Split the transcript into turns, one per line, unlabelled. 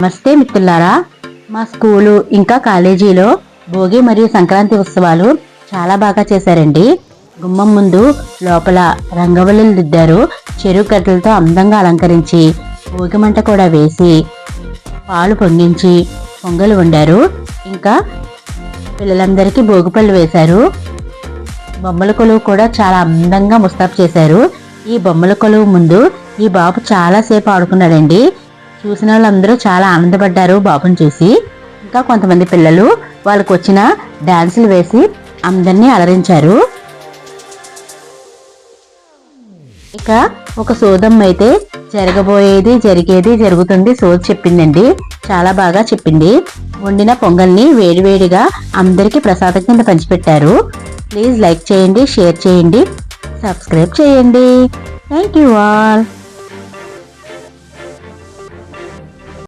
నమస్తే మిత్రులారా, మా స్కూలు ఇంకా కాలేజీలో భోగి మరియు సంక్రాంతి ఉత్సవాలు చాలా బాగా చేశారండి. గుమ్మం ముందు లోపల రంగవల్లులు దిద్దారు. చెరుకు గడ్డలతో అందంగా అలంకరించి భోగి మంట కూడా వేసి పాలు పొంగించి పొంగలు వండారు. ఇంకా పిల్లలందరికీ భోగిపళ్ళు వేశారు. బొమ్మల కొలువు కూడా చాలా అందంగా ముస్తాబు చేశారు. ఈ బొమ్మల కొలువు ముందు ఈ బాబు చాలాసేపు ఆడుకున్నాడండి. చూసిన వాళ్ళందరూ చాలా ఆనందపడ్డారు బాబుని చూసి. ఇంకా కొంతమంది పిల్లలు వాళ్ళకు వచ్చిన డాన్సులు వేసి అందరినీ అలరించారు. ఇక ఒక సోదమ్మ అయితే జరిగేది జరుగుతుంది సోది చెప్పిందండి. చాలా బాగా చెప్పింది. వండిన పొంగల్ని వేడివేడిగా అందరికీ ప్రసాదం కింద పంచిపెట్టారు. ప్లీజ్ లైక్ చేయండి, షేర్ చేయండి, సబ్స్క్రైబ్ చేయండి. Thank you all.